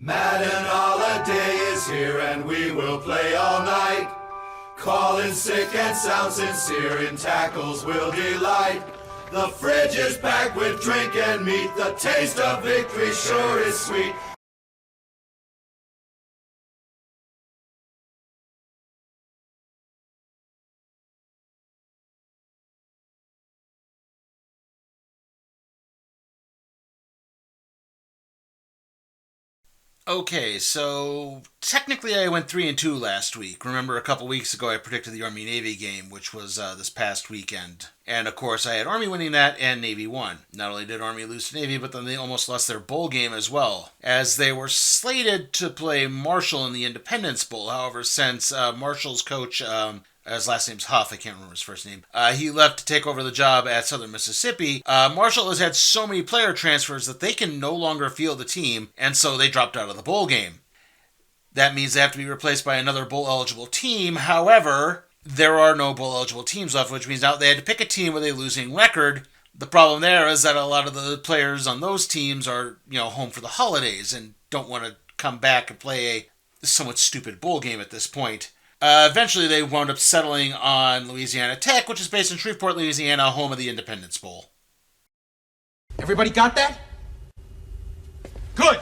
Madden holiday is here and we will play all night. Calling sick and sound sincere, in tackles will delight. The fridge is packed with drink and meat, the taste of victory sure is sweet. Okay, so technically I went 3-2 last week. Remember a couple weeks ago I predicted the Army-Navy game, which was this past weekend. And of course I had Army winning that and Navy won. Not only did Army lose to Navy, but then they almost lost their bowl game as well, as they were slated to play Marshall in the Independence Bowl. However, since Marshall's coach, his last name's Huff, I can't remember his first name, he left to take over the job at Southern Mississippi. Marshall has had so many player transfers that they can no longer field the team, and so they dropped out of the bowl game. That means they have to be replaced by another bowl-eligible team. However, there are no bowl-eligible teams left, which means now they had to pick a team with a losing record. The problem there is that a lot of the players on those teams are, home for the holidays and don't want to come back and play a somewhat stupid bowl game at this point. Eventually, they wound up settling on Louisiana Tech, which is based in Shreveport, Louisiana, home of the Independence Bowl. Everybody got that? Good!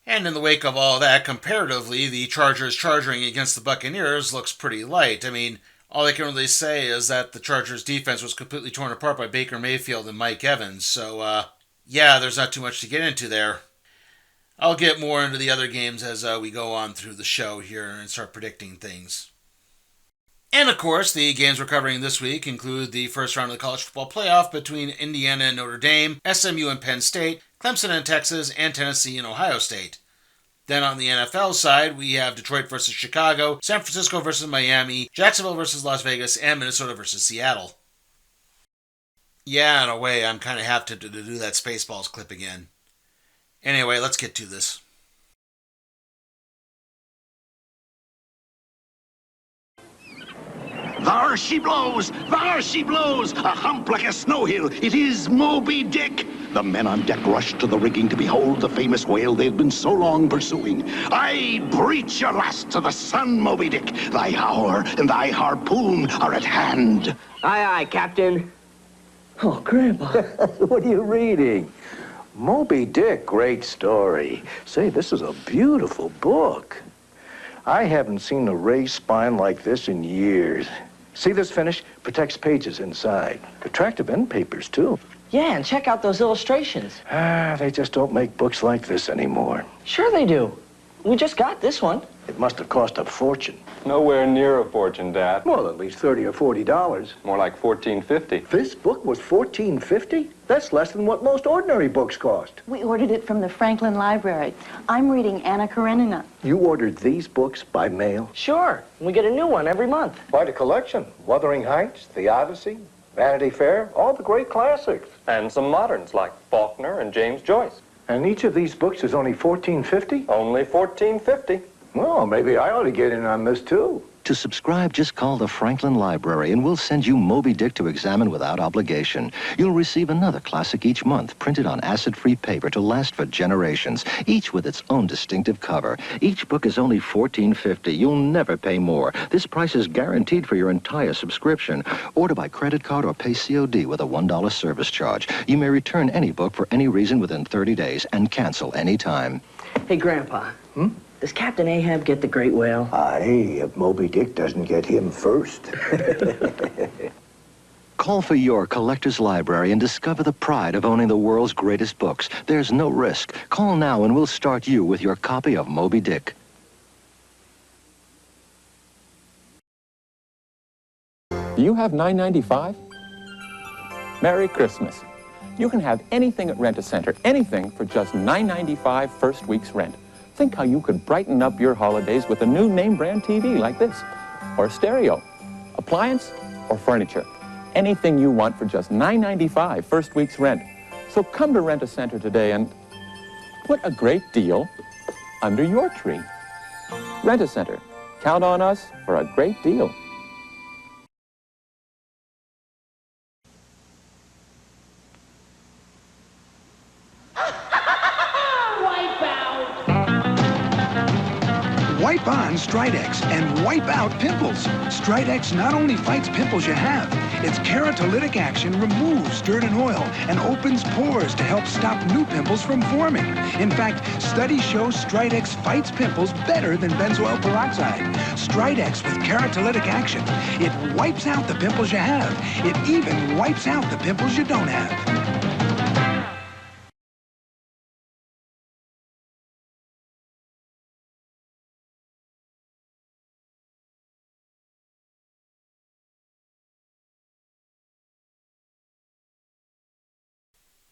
And in the wake of all that, comparatively, the Chargers charging against the Buccaneers looks pretty light. I mean, all I can really say is that the Chargers defense was completely torn apart by Baker Mayfield and Mike Evans. So, there's not too much to get into there. I'll get more into the other games as we go on through the show here and start predicting things. And of course, the games we're covering this week include the first round of the college football playoff between Indiana and Notre Dame, SMU and Penn State, Clemson and Texas, and Tennessee and Ohio State. Then on the NFL side, we have Detroit versus Chicago, San Francisco versus Miami, Jacksonville versus Las Vegas, and Minnesota versus Seattle. Yeah, in a way, I'm kind of half tempted to do that Spaceballs clip again. Anyway, let's get to this. There she blows! There she blows! A hump like a snow hill. It is Moby Dick. The men on deck rush to the rigging to behold the famous whale they've been so long pursuing. Aye, breach your last to the sun, Moby Dick. Thy hour and thy harpoon are at hand. Aye, aye, Captain. Oh, Grandpa. What are you reading? Moby Dick, great story. Say, this is a beautiful book. I haven't seen a raised spine like this in years. See this finish? Protects pages inside. Attractive end papers, too. Yeah, and check out those illustrations. They just don't make books like this anymore. Sure they do. We just got this one. It must have cost a fortune. Nowhere near a fortune, Dad. Well, at least $30 or $40. More like $14.50. This book was $14.50? That's less than what most ordinary books cost. We ordered it from the Franklin Library. I'm reading Anna Karenina. You ordered these books by mail? Sure. We get a new one every month. Quite a collection. Wuthering Heights, The Odyssey, Vanity Fair, all the great classics. And some moderns like Faulkner and James Joyce. And each of these books is only $14.50? Only $14.50. Well, maybe I ought to get in on this, too. To subscribe, just call the Franklin Library and we'll send you Moby Dick to examine without obligation. You'll receive another classic each month, printed on acid-free paper to last for generations, each with its own distinctive cover. Each book is only $14.50. You'll never pay more. This price is guaranteed for your entire subscription. Order by credit card or pay COD with a $1 service charge. You may return any book for any reason within 30 days and cancel any time. Hey, Grandpa. Does Captain Ahab get the great whale? Aye, if Moby Dick doesn't get him first. Call for your collector's library and discover the pride of owning the world's greatest books. There's no risk. Call now and we'll start you with your copy of Moby Dick. Do you have $9.95? Merry Christmas. You can have anything at Rent-A-Center, anything for just $9.95 first week's rent. Think how you could brighten up your holidays with a new name brand TV like this, or a stereo, appliance, or furniture. Anything you want for just $9.95 first week's rent. So come to Rent-A-Center today and put a great deal under your tree. Rent-A-Center. Count on us for a great deal. Wipe on Stridex and wipe out pimples. Stridex not only fights pimples you have, its keratolytic action removes dirt and oil and opens pores to help stop new pimples from forming. In fact, studies show Stridex fights pimples better than benzoyl peroxide. Stridex with keratolytic action. It wipes out the pimples you have. It even wipes out the pimples you don't have.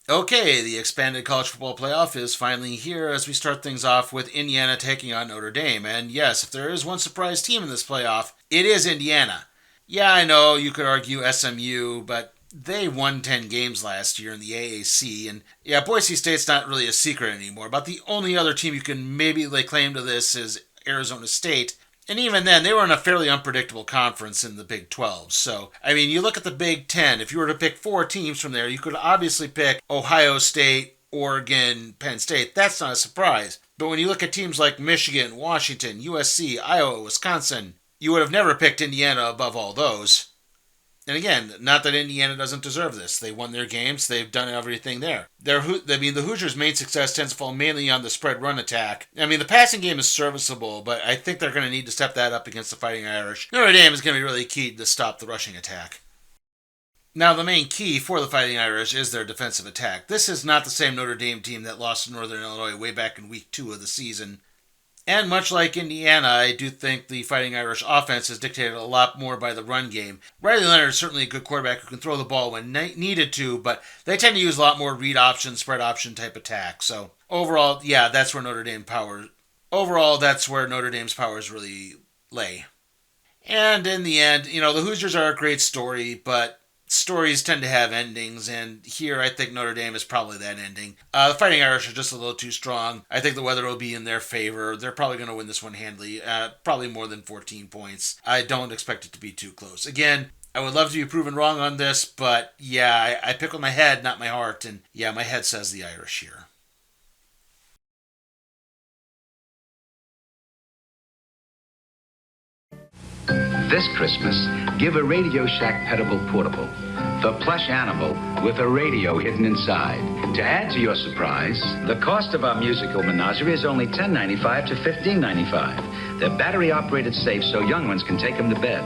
Okay, the expanded college football playoff is finally here as we start things off with Indiana taking on Notre Dame. And yes, if there is one surprise team in this playoff, it is Indiana. Yeah, I know you could argue SMU, but they won 10 games last year in the AAC. And yeah, Boise State's not really a secret anymore. About the only other team you can maybe lay claim to this is Arizona State. And even then, they were in a fairly unpredictable conference in the Big 12. So, I mean, you look at the Big 10. If you were to pick 4 teams from there, you could obviously pick Ohio State, Oregon, Penn State. That's not a surprise. But when you look at teams like Michigan, Washington, USC, Iowa, Wisconsin, you would have never picked Indiana above all those. And again, not that Indiana doesn't deserve this. They won their games. They've done everything there. The Hoosiers' main success tends to fall mainly on the spread run attack. I mean, the passing game is serviceable, but I think they're going to need to step that up against the Fighting Irish. Notre Dame is going to be really key to stop the rushing attack. Now, the main key for the Fighting Irish is their defensive attack. This is not the same Notre Dame team that lost to Northern Illinois way back in Week 2 of the season. And much like Indiana, I do think the Fighting Irish offense is dictated a lot more by the run game. Riley Leonard is certainly a good quarterback who can throw the ball when needed to, but they tend to use a lot more read option, spread option type attack. So overall, yeah, that's where Notre Dame's powers really lay. And in the end, the Hoosiers are a great story, but stories tend to have endings, and here I think Notre Dame is probably that ending. The Fighting Irish are just a little too strong. I think the weather will be in their favor. They're probably going to win this one handily, probably more than 14 points. I don't expect it to be too close. Again, I would love to be proven wrong on this, but yeah, I pick with my head, not my heart, and yeah, my head says the Irish here. This Christmas, give a Radio Shack Petable Portable, the plush animal with a radio hidden inside. To add to your surprise, the cost of our musical menagerie is only $10.95 to $15.95. They're battery-operated safe so young ones can take them to bed.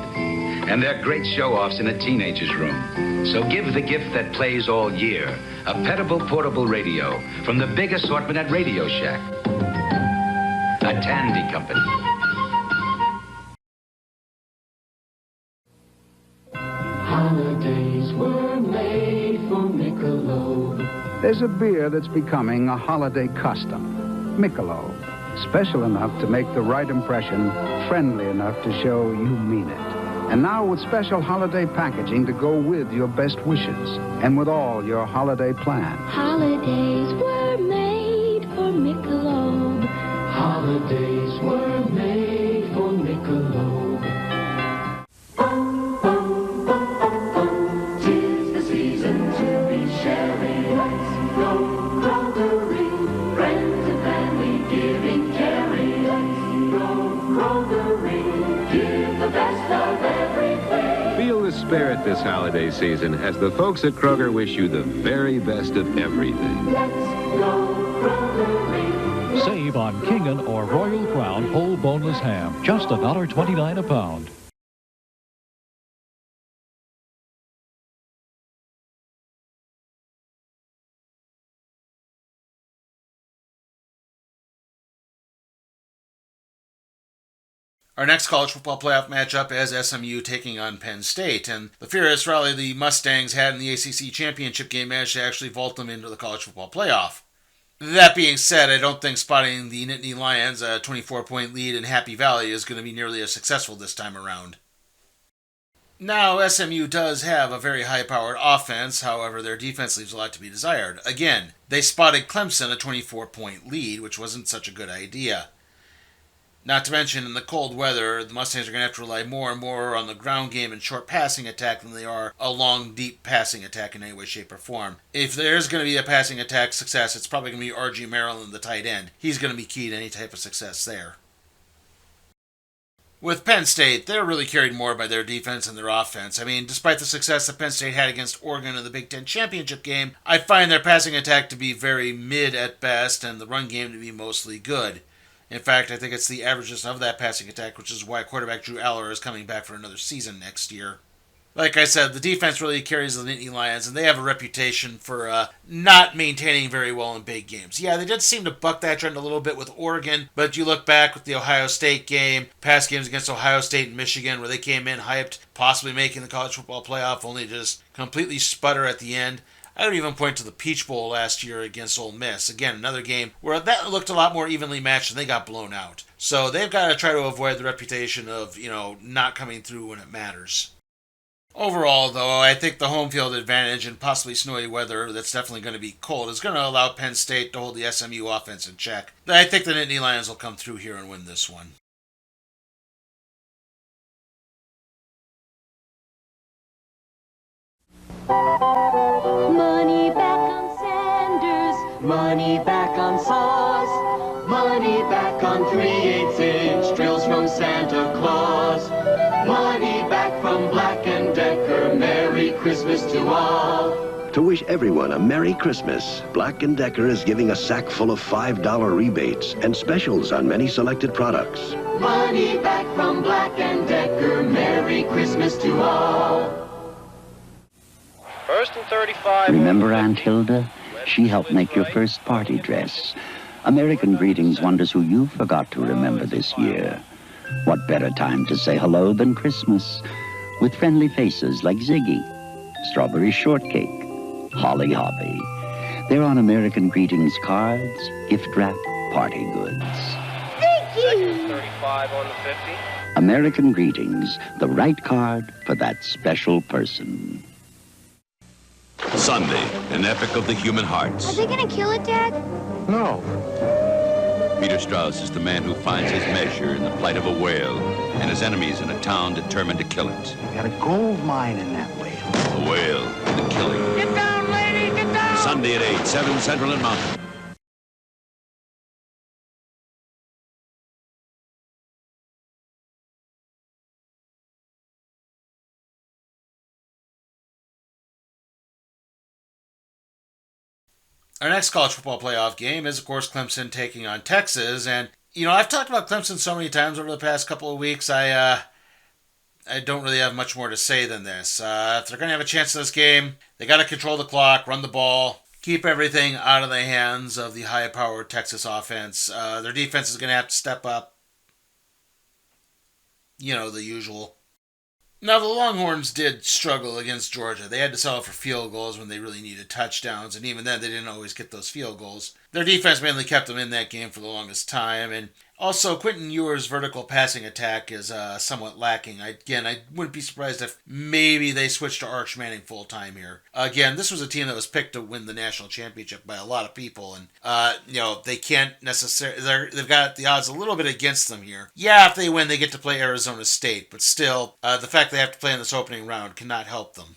And they're great show-offs in a teenager's room. So give the gift that plays all year, a Petable Portable Radio from the big assortment at Radio Shack. A Tandy Company. Holidays were made for Michelob. There's a beer that's becoming a holiday custom. Michelob. Special enough to make the right impression, friendly enough to show you mean it. And now with special holiday packaging to go with your best wishes and with all your holiday plans. Holidays were made for Michelob. Holidays were made for Michelob. Feel the spirit this holiday season as the folks at Kroger wish you the very best of everything. Save on King'n or Royal Crown whole boneless ham, just $1.29 a pound. Our next college football playoff matchup is SMU taking on Penn State, and the furious rally the Mustangs had in the ACC championship game managed to actually vault them into the college football playoff. That being said, I don't think spotting the Nittany Lions a 24-point lead in Happy Valley is going to be nearly as successful this time around. Now, SMU does have a very high-powered offense, however, their defense leaves a lot to be desired. Again, they spotted Clemson a 24-point lead, which wasn't such a good idea. Not to mention, in the cold weather, the Mustangs are going to have to rely more and more on the ground game and short passing attack than they are a long, deep passing attack in any way, shape, or form. If there's going to be a passing attack success, it's probably going to be R.G. Maryland, the tight end. He's going to be key to any type of success there. With Penn State, they're really carried more by their defense and their offense. I mean, despite the success that Penn State had against Oregon in the Big Ten championship game, I find their passing attack to be very mid at best and the run game to be mostly good. In fact, I think it's the averages of that passing attack, which is why quarterback Drew Aller is coming back for another season next year. Like I said, the defense really carries the Nittany Lions, and they have a reputation for not maintaining very well in big games. Yeah, they did seem to buck that trend a little bit with Oregon, but you look back with the Ohio State game, past games against Ohio State and Michigan, where they came in hyped, possibly making the college football playoff, only to just completely sputter at the end. I would even point to the Peach Bowl last year against Ole Miss. Again, another game where that looked a lot more evenly matched and they got blown out. So they've got to try to avoid the reputation of, not coming through when it matters. Overall, though, I think the home field advantage and possibly snowy weather that's definitely going to be cold is going to allow Penn State to hold the SMU offense in check. I think the Nittany Lions will come through here and win this one. Money back on Sanders, money back on Saws, money back on 3/8-inch drills from Santa Claus, money back from Black & Decker, Merry Christmas to all. To wish everyone a Merry Christmas, Black & Decker is giving a sack full of $5 rebates and specials on many selected products. Money back from Black & Decker, Merry Christmas to all. First and 35. Remember Aunt Hilda? She helped make your first party dress. American Greetings wonders who you forgot to remember this year. What better time to say hello than Christmas? With friendly faces like Ziggy, Strawberry Shortcake, Holly Hoppy. They're on American Greetings cards, gift wrap, party goods. Second 35 on the 50. American Greetings, the right card for that special person. Sunday, an epic of the human hearts. Are they gonna kill it, Dad? No. Peter Strauss is the man who finds his measure in the plight of a whale and his enemies in a town determined to kill it. You got a gold mine in that whale. The whale and the killing. Get down, lady, get down! Sunday at 8, 7 Central and Mountain. Our next college football playoff game is, of course, Clemson taking on Texas. And, I've talked about Clemson so many times over the past couple of weeks, I don't really have much more to say than this. If they're going to have a chance in this game, they got to control the clock, run the ball, keep everything out of the hands of the high-powered Texas offense. Their defense is going to have to step up. The usual. Now, the Longhorns did struggle against Georgia. They had to settle for field goals when they really needed touchdowns, and even then, they didn't always get those field goals. Their defense mainly kept them in that game for the longest time, and also, Quentin Ewer's vertical passing attack is somewhat lacking. I wouldn't be surprised if maybe they switched to Arch Manning full-time here. Again, this was a team that was picked to win the national championship by a lot of people, and, they can't necessarily... They've got the odds a little bit against them here. Yeah, if they win, they get to play Arizona State, but still, the fact they have to play in this opening round cannot help them.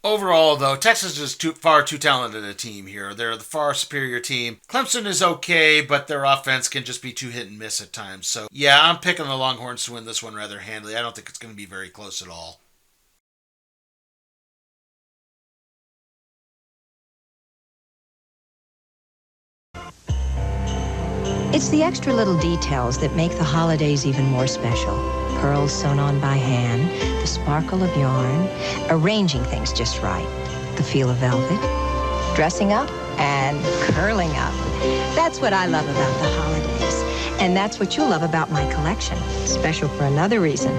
Overall, though, Texas is far too talented a team here. They're the far superior team. Clemson is okay, but their offense can just be too hit and miss at times. So, yeah, I'm picking the Longhorns to win this one rather handily. I don't think it's going to be very close at all. It's the extra little details that make the holidays even more special. Pearls sewn on by hand, the sparkle of yarn, arranging things just right, the feel of velvet, dressing up and curling up. That's what I love about the holidays. And that's what you'll love about my collection. Special for another reason.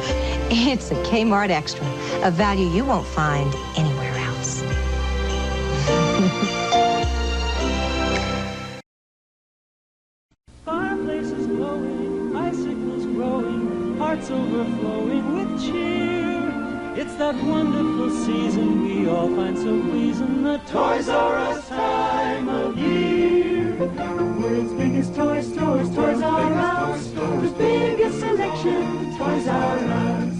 It's a Kmart Extra, a value you won't find anywhere else. Fireplaces glowing, icicles growing, hearts overflowing with cheer. It's that wonderful season we all find so pleasing, the Toys R Us time of year. The world's biggest toy stores, Toys R Us. The biggest selection, Toys R Us.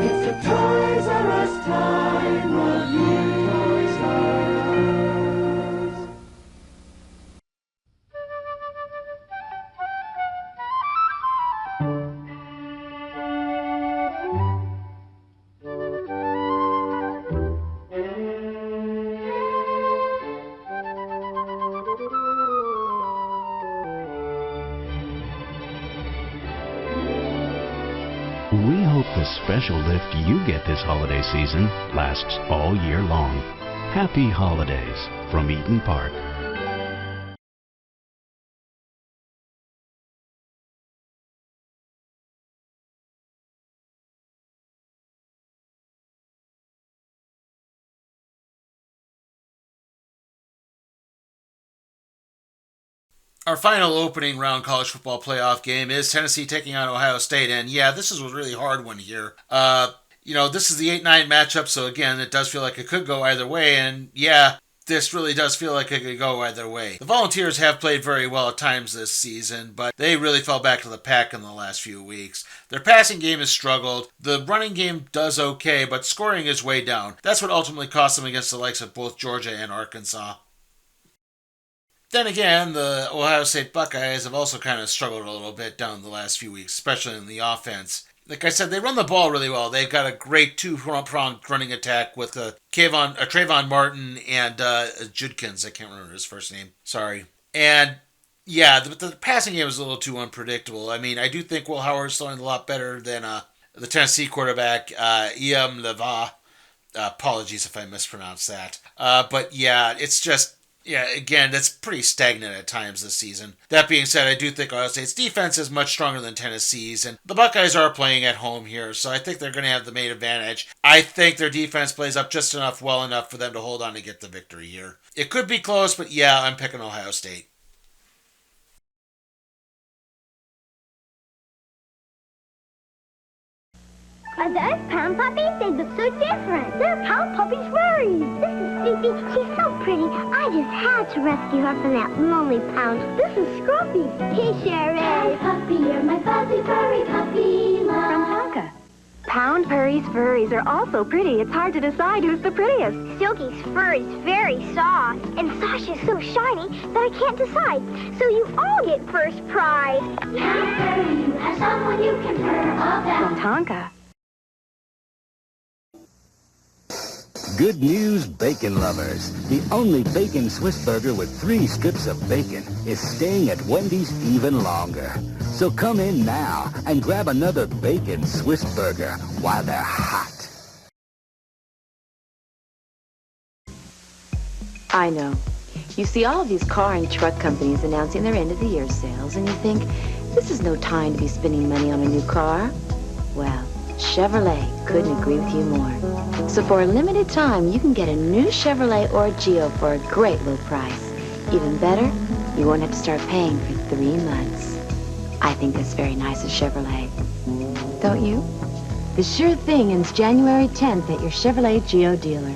It's the Toys R Us time of year. Toys R Us. special lift you get this holiday season lasts all year long. Happy holidays from Eden Park. Our final opening round college football playoff game is Tennessee taking on Ohio State. And yeah, this is a really hard one here. This is the 8-9 matchup, so again, it does feel like it could go either way. And yeah, this really does feel like it could go either way. The Volunteers have played very well at times this season, but they really fell back to the pack in the last few weeks. Their passing game has struggled. The running game does okay, but scoring is way down. That's what ultimately cost them against the likes of both Georgia and Arkansas. Then again, the Ohio State Buckeyes have also kind of struggled a little bit down the last few weeks, especially in the offense. Like I said, they run the ball really well. They've got a great two-pronged running attack with Trayvon Martin and Judkins. I can't remember his first name. Sorry. And yeah, the passing game is a little too unpredictable. I mean, I do think Will Howard's throwing a lot better than the Tennessee quarterback, Iam Leva. Apologies if I mispronounced that. But yeah, it's just... Yeah, again, that's pretty stagnant at times this season. That being said, I do think Ohio State's defense is much stronger than Tennessee's, and the Buckeyes are playing at home here, so I think they're going to have the main advantage. I think their defense plays up just well enough for them to hold on to get the victory here. It could be close, but yeah, I'm picking Ohio State. Are those pound puppies? They look so different. They're pound puppies furries. This is Snoopy. She's so pretty. I just had to rescue her from that lonely pound. This is Scruffy. Hey, Sherry. Hi, puppy. You're my fuzzy furry puppy love. From Tonka. Pound furries are all so pretty, it's hard to decide who's the prettiest. Silky's fur is very soft, and Sasha's so shiny that I can't decide. So you all get first prize. Pound furry, you have someone you can purr about. From Tonka. Good news, bacon lovers. The only bacon Swiss burger with 3 strips of bacon is staying at Wendy's even longer. So come in now and grab another bacon Swiss burger while they're hot. I know. You see all of these car and truck companies announcing their end-of-the-year sales, and you think, this is no time to be spending money on a new car. Well, Chevrolet couldn't agree with you more. So for a limited time, you can get a new Chevrolet Orgeo for a great low price. Even better, you won't have to start paying for 3 months. I think that's very nice of Chevrolet. Don't you? The sure thing ends January 10th at your Chevrolet Geo dealer.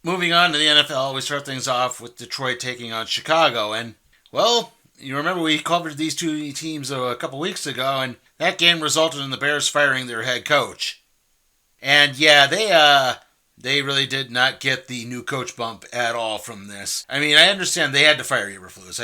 Moving on to the NFL, we start things off with Detroit taking on Chicago. And, well, you remember we covered these two teams a couple weeks ago, and that game resulted in the Bears firing their head coach. And, yeah, they really did not get the new coach bump at all from this. I mean, I understand they had to fire Eberflus.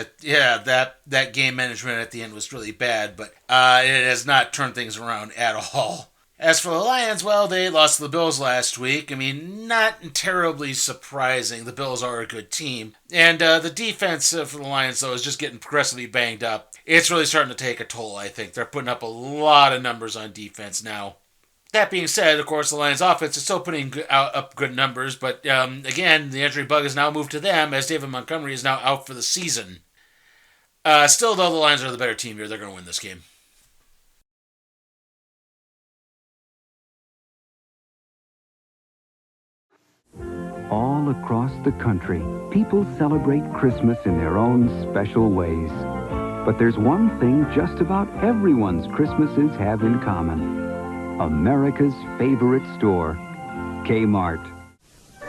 That game management at the end was really bad, but it has not turned things around at all. As for the Lions, well, they lost to the Bills last week. I mean, not terribly surprising. The Bills are a good team. And the defense for the Lions, though, is just getting progressively banged up. It's really starting to take a toll, I think. They're putting up a lot of numbers on defense now. That being said, of course, the Lions' offense is still putting up good numbers, but again, the injury bug has now moved to them, as David Montgomery is now out for the season. Still, though, the Lions are the better team here. They're going to win this game. All across the country, people celebrate Christmas in their own special ways. But there's one thing just about everyone's Christmases have in common. America's favorite store, Kmart.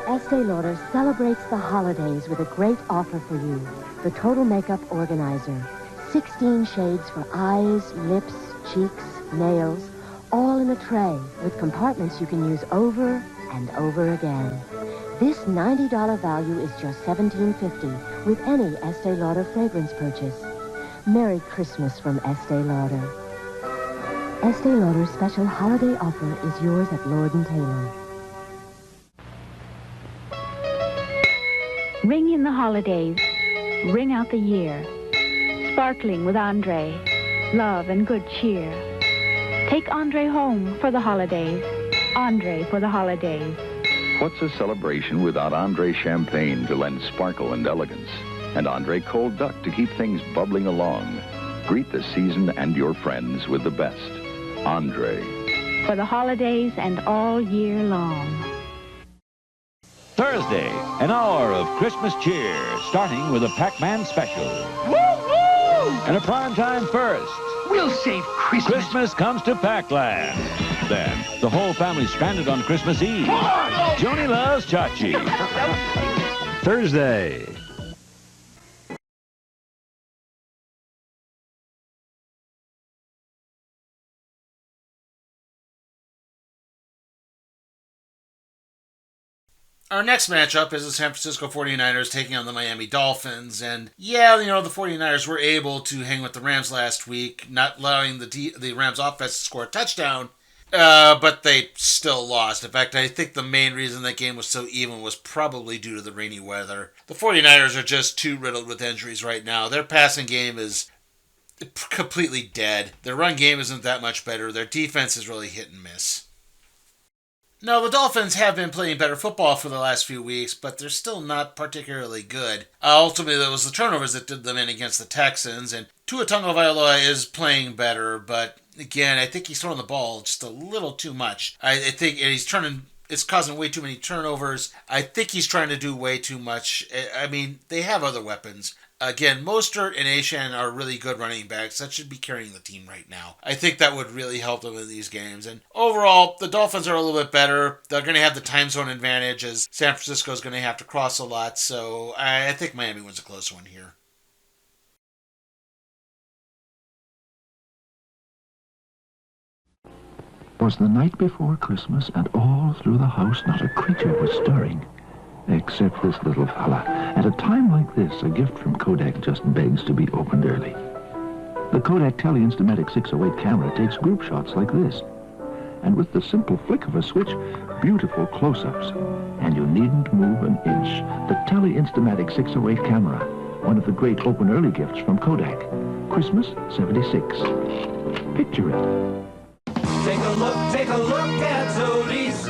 Estee Lauder celebrates the holidays with a great offer for you. The Total Makeup Organizer. 16 shades for eyes, lips, cheeks, nails, all in a tray with compartments you can use over and over again. This $90 value is just $17.50 with any Estee Lauder fragrance purchase. Merry Christmas from Estee Lauder. Estee Lauder's special holiday offer is yours at Lord & Taylor. Ring in the holidays. Ring out the year. Sparkling with Andre. Love and good cheer. Take Andre home for the holidays. Andre for the holidays. What's a celebration without Andre Champagne to lend sparkle and elegance? And Andre Cold Duck to keep things bubbling along. Greet the season and your friends with the best. Andre. For the holidays and all year long. Thursday, an hour of Christmas cheer, starting with a Pac-Man special. Woo-woo! And a primetime first. We'll save Christmas. Christmas comes to Pac-Land. Then, the whole family stranded on Christmas Eve. Joni loves Chachi. Thursday. Our next matchup is the San Francisco 49ers taking on the Miami Dolphins. And yeah, the 49ers were able to hang with the Rams last week, not allowing the Rams offense to score a touchdown. But they still lost. In fact, I think the main reason that game was so even was probably due to the rainy weather. The 49ers are just too riddled with injuries right now. Their passing game is completely dead. Their run game isn't that much better. Their defense is really hit and miss. Now, the Dolphins have been playing better football for the last few weeks, but they're still not particularly good. Ultimately, it was the turnovers that did them in against the Texans, and Tua Tagovailoa is playing better, but again, I think he's throwing the ball just a little too much. I think it's causing way too many turnovers. I think he's trying to do way too much. I mean, they have other weapons. Again, Mostert and Achane are really good running backs. That should be carrying the team right now. I think that would really help them in these games. And overall, the Dolphins are a little bit better. They're going to have the time zone advantage as San Francisco is going to have to cross a lot. So I think Miami wins a close one here. It was the night before Christmas, and all through the house not a creature was stirring. Except this little fella. At a time like this, a gift from Kodak just begs to be opened early. The Kodak Tele-Instamatic 608 camera takes group shots like this. And with the simple flick of a switch, beautiful close-ups. And you needn't move an inch. The Tele-Instamatic 608 camera, one of the great open early gifts from Kodak. Christmas, 76. Picture it. Take a look at Zodi's,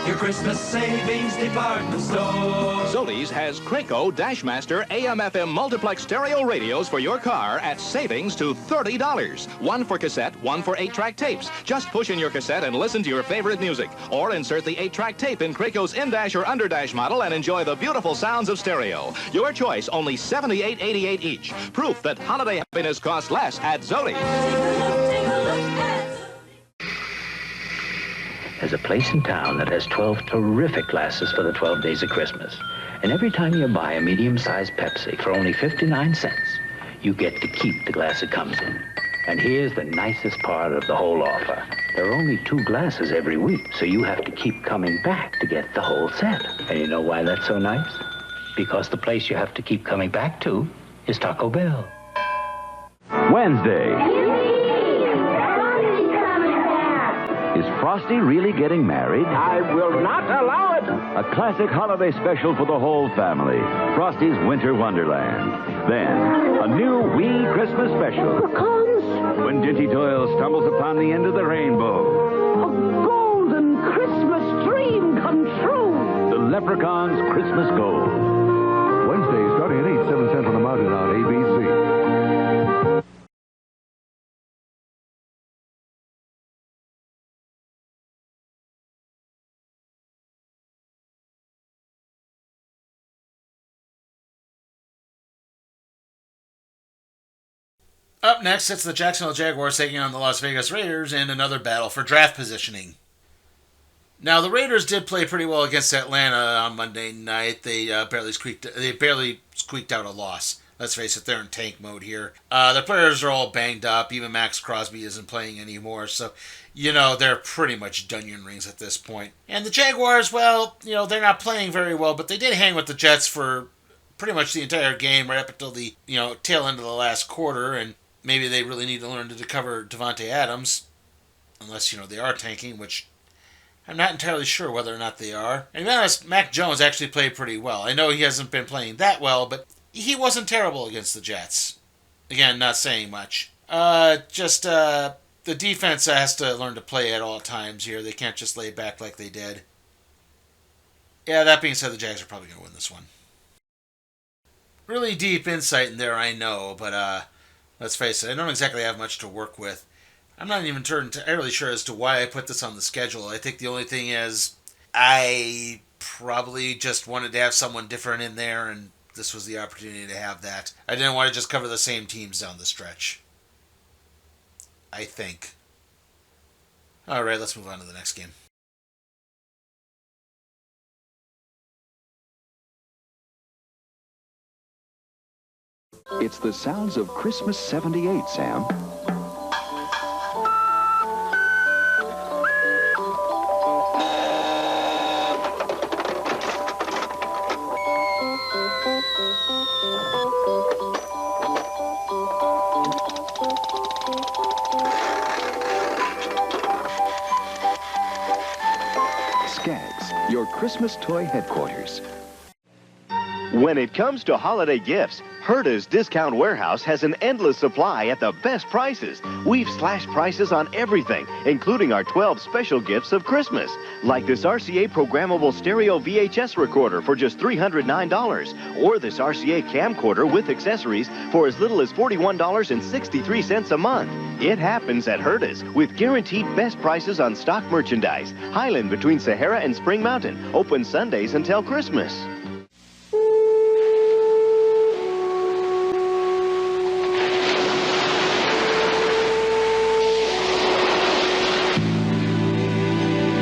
your Christmas savings department store. Zodi's has Craco Dashmaster AM/FM multiplex stereo radios for your car at savings to $30. One for cassette, one for 8-track tapes. Just push in your cassette and listen to your favorite music. Or insert the 8-track tape in Craco's in-dash or under-dash model and enjoy the beautiful sounds of stereo. Your choice, only $78.88 each. Proof that holiday happiness costs less at Zodi's. There's a place in town that has 12 terrific glasses for the 12 days of Christmas. And every time you buy a medium-sized Pepsi for only 59 cents, you get to keep the glass it comes in. And here's the nicest part of the whole offer. There are only 2 glasses every week, so you have to keep coming back to get the whole set. And you know why that's so nice? Because the place you have to keep coming back to is Taco Bell. Wednesday. Is Frosty really getting married? I will not allow it. A classic holiday special for the whole family. Frosty's Winter Wonderland. Then, a new wee Christmas special. When Dinty Doyle stumbles upon the end of the rainbow. A golden Christmas dream come true. The Leprechaun's Christmas Gold. Wednesday, starting at 8, 7 Central on the Mountain on ABC. Up next, it's the Jacksonville Jaguars taking on the Las Vegas Raiders in another battle for draft positioning. Now, the Raiders did play pretty well against Atlanta on Monday night. They barely squeaked out a loss. Let's face it, they're in tank mode here. Their players are all banged up. Even Max Crosby isn't playing anymore. So, they're pretty much Dunyan rings at this point. And the Jaguars, well, they're not playing very well, but they did hang with the Jets for pretty much the entire game right up until the tail end of the last quarter, and maybe they really need to learn to cover Devontae Adams, unless they are tanking, which I'm not entirely sure whether or not they are. And to be honest, Mac Jones actually played pretty well. I know he hasn't been playing that well, but he wasn't terrible against the Jets. Again, not saying much. The defense has to learn to play at all times here. They can't just lay back like they did. Yeah, that being said, the Jags are probably going to win this one. Really deep insight in there, I know, but let's face it, I don't exactly have much to work with. I'm not even entirely sure as to why I put this on the schedule. I think the only thing is I probably just wanted to have someone different in there, and this was the opportunity to have that. I didn't want to just cover the same teams down the stretch. I think. All right, let's move on to the next game. It's the sounds of Christmas 78, Sam. Skaggs, your Christmas toy headquarters. When it comes to holiday gifts, Herta's Discount Warehouse has an endless supply at the best prices. We've slashed prices on everything, including our 12 special gifts of Christmas, like this RCA programmable stereo VHS recorder for just $309, or this RCA camcorder with accessories for as little as $41.63 a month. It happens at Herta's with guaranteed best prices on stock merchandise. Highland between Sahara and Spring Mountain, open Sundays until Christmas.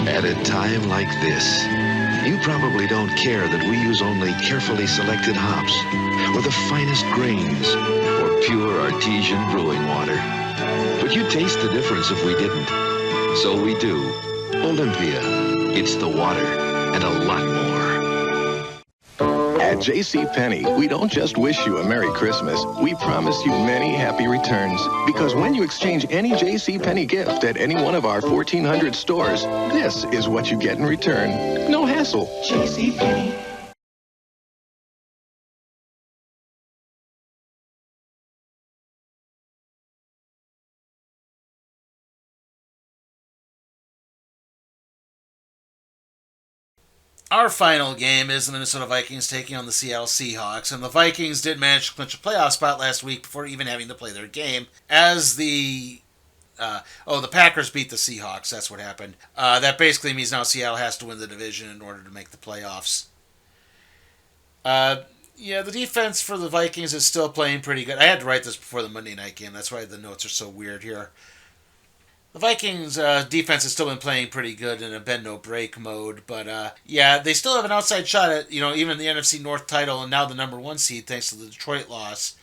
At a time like this, you probably don't care that we use only carefully selected hops, or the finest grains, or pure artesian brewing water. But you'd taste the difference if we didn't. So we do. Olympia. It's the water, and a lot more. At JCPenney, we don't just wish you a Merry Christmas. We promise you many happy returns. Because when you exchange any JCPenney gift at any one of our 1,400 stores, this is what you get in return. No hassle. JCPenney. Our final game is the Minnesota Vikings taking on the Seattle Seahawks, and the Vikings did manage to clinch a playoff spot last week before even having to play their game, as the Packers beat the Seahawks. That's what happened. That basically means now Seattle has to win the division in order to make the playoffs. The defense for the Vikings is still playing pretty good. I had to write this before the Monday night game. That's why the notes are so weird here. The Vikings' defense has still been playing pretty good in a bend-no-break mode, but they still have an outside shot at even the NFC North title and now the number one seed thanks to the Detroit loss.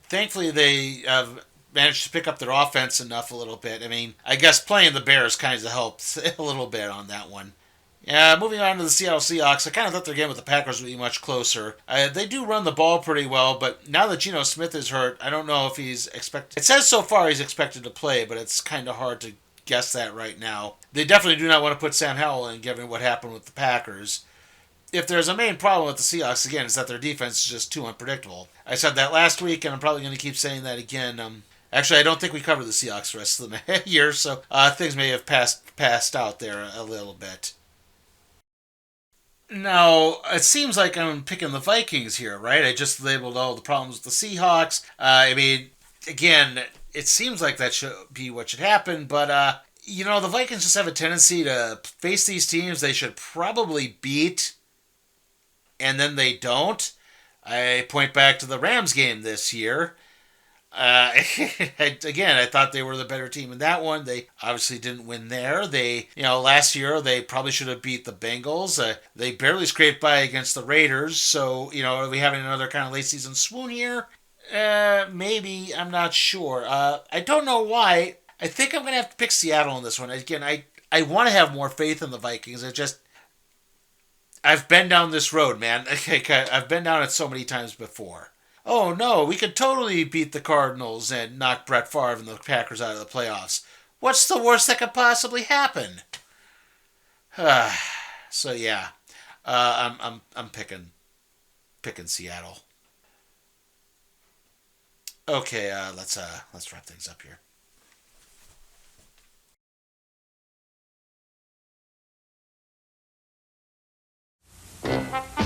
Thankfully, they have managed to pick up their offense enough a little bit. I mean, I guess playing the Bears kind of helped a little bit on that one. Moving on to the Seattle Seahawks, I kind of thought their game with the Packers would be much closer. They do run the ball pretty well, but now that Geno Smith is hurt, I don't know if he's expected. It says so far he's expected to play, but it's kind of hard to guess that right now. They definitely do not want to put Sam Howell in, given what happened with the Packers. If there's a main problem with the Seahawks, again, is that their defense is just too unpredictable. I said that last week, and I'm probably going to keep saying that again. Actually, I don't think we covered the Seahawks the rest of the year, so things may have passed out there a little bit. Now, it seems like I'm picking the Vikings here, right? I just labeled all the problems with the Seahawks. Again, it seems like that should be what should happen, but, the Vikings just have a tendency to face these teams they should probably beat, and then they don't. I point back to the Rams game this year. I thought they were the better team in that one. They obviously didn't win there. Last year they probably should have beat the Bengals. They barely scraped by against the Raiders. So, are we having another kind of late season swoon here? Maybe. I'm not sure. I don't know why. I think I'm going to have to pick Seattle in this one. Again, I want to have more faith in the Vikings. I've been down this road, man. I've been down it so many times before. Oh, no, we could totally beat the Cardinals and knock Brett Favre and the Packers out of the playoffs. What's the worst that could possibly happen? So, yeah. I'm picking Seattle. Okay, let's wrap things up here.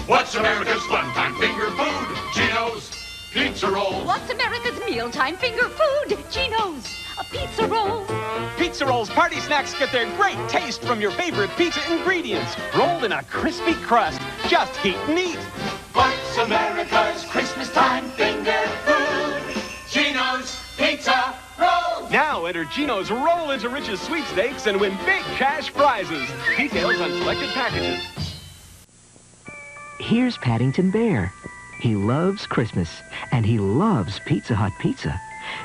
What's America's fun-time finger food? Geno's Pizza Rolls. What's America's mealtime finger food? Geno's, a pizza roll. Pizza Rolls party snacks get their great taste from your favorite pizza ingredients, rolled in a crispy crust. Just heat and eat. What's America's Christmas time finger food? Geno's Pizza Rolls. Now enter Geno's Roll into Rich's sweepstakes and win big cash prizes. Details on selected packages. Here's Paddington Bear. He loves Christmas, and he loves Pizza Hut pizza.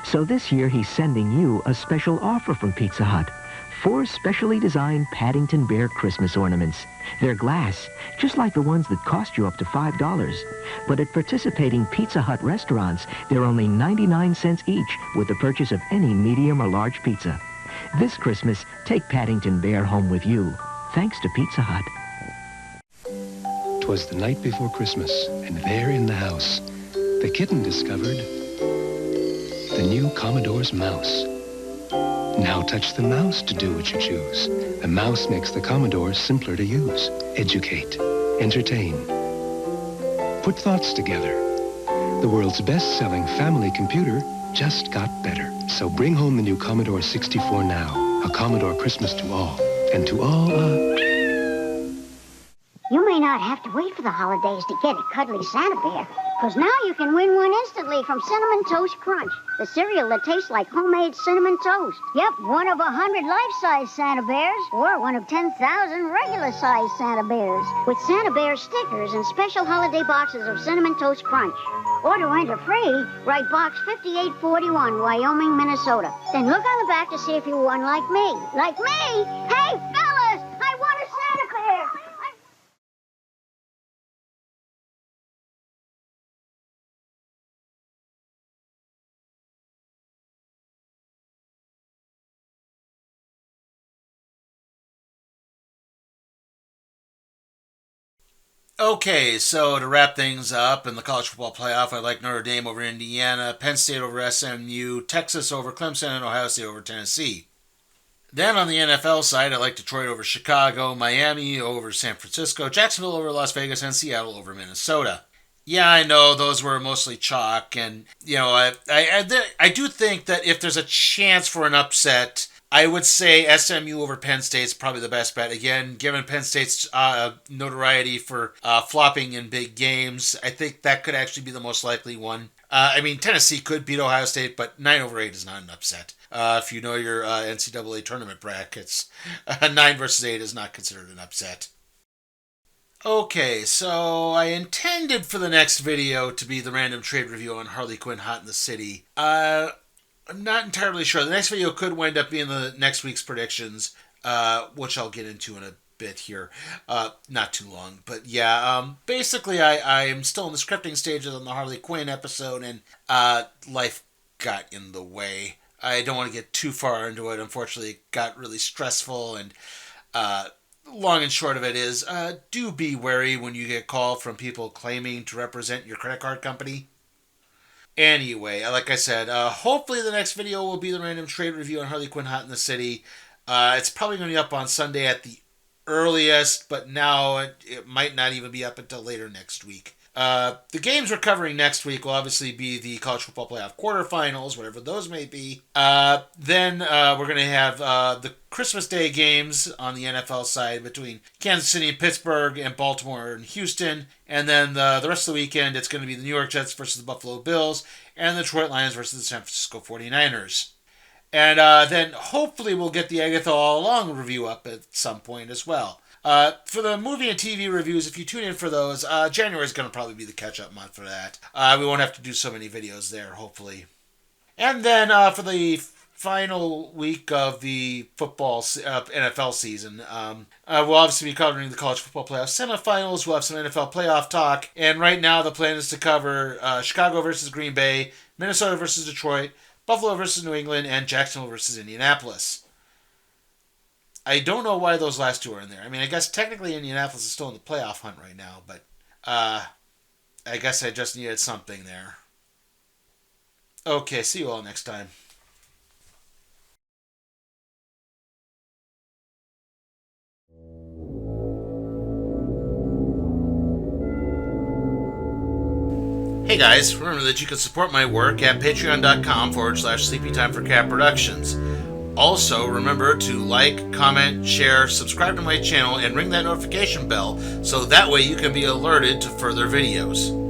So this year he's sending you a special offer from Pizza Hut. 4 specially designed Paddington Bear Christmas ornaments. They're glass, just like the ones that cost you up to $5. But at participating Pizza Hut restaurants, they're only 99 cents each with the purchase of any medium or large pizza. This Christmas, take Paddington Bear home with you, thanks to Pizza Hut. 'Twas the night before Christmas, and there in the house, the kitten discovered the new Commodore's mouse. Now touch the mouse to do what you choose. The mouse makes the Commodore simpler to use. Educate, entertain, put thoughts together. The world's best-selling family computer just got better. So bring home the new Commodore 64 now. A Commodore Christmas to all. And to all, You may not have to wait for the holidays to get a cuddly Santa Bear, because now you can win one instantly from Cinnamon Toast Crunch, the cereal that tastes like homemade cinnamon toast. Yep, one of 100 life-size Santa Bears, or one of 10,000 regular-sized Santa Bears, with Santa Bear stickers and special holiday boxes of Cinnamon Toast Crunch. Or to enter free, write Box 5841, Wyoming, Minnesota. Then look on the back to see if you won like me. Like me? Hey, fellas, I won a Santa Bear! Okay, so to wrap things up in the college football playoff, I like Notre Dame over Indiana, Penn State over SMU, Texas over Clemson, and Ohio State over Tennessee. Then on the NFL side, I like Detroit over Chicago, Miami over San Francisco, Jacksonville over Las Vegas, and Seattle over Minnesota. Yeah, I know those were mostly chalk, and I do think that if there's a chance for an upset, I would say SMU over Penn State's probably the best bet. Again, given Penn State's notoriety for flopping in big games, I think that could actually be the most likely one. Tennessee could beat Ohio State, but 9 over 8 is not an upset. If you know your NCAA tournament brackets, 9 versus 8 is not considered an upset. Okay, so I intended for the next video to be the random trade review on Harley Quinn Hot in the City. I'm not entirely sure. The next video could wind up being the next week's predictions, which I'll get into in a bit here. Not too long, but yeah. Basically, I am still in the scripting stages on the Harley Quinn episode, and life got in the way. I don't want to get too far into it. Unfortunately, it got really stressful, and long and short of it is, do be wary when you get called from people claiming to represent your credit card company. Anyway, like I said, hopefully the next video will be the random trade review on Harley Quinn Hot in the City. It's probably going to be up on Sunday at the earliest, but now it might not even be up until later next week. The games we're covering next week will obviously be the College Football Playoff quarterfinals, whatever those may be. Then we're going to have the Christmas Day games on the NFL side between Kansas City and Pittsburgh and Baltimore and Houston. And then the rest of the weekend, it's going to be the New York Jets versus the Buffalo Bills and the Detroit Lions versus the San Francisco 49ers. And then hopefully we'll get the Agatha All Along review up at some point as well. For the movie and TV reviews, if you tune in for those, January is going to probably be the catch-up month for that. We won't have to do so many videos there, hopefully. And then for the final week of the football NFL season. We'll obviously be covering the college football playoff semifinals. We'll have some NFL playoff talk. And right now the plan is to cover Chicago versus Green Bay, Minnesota versus Detroit, Buffalo versus New England, and Jacksonville versus Indianapolis. I don't know why those last two are in there. I mean, I guess technically Indianapolis is still in the playoff hunt right now, but I guess I just needed something there. Okay, see you all next time. Hey guys, remember that you can support my work at patreon.com/sleepytimeforcat productions. Also, remember to like, comment, share, subscribe to my channel, and ring that notification bell so that way you can be alerted to further videos.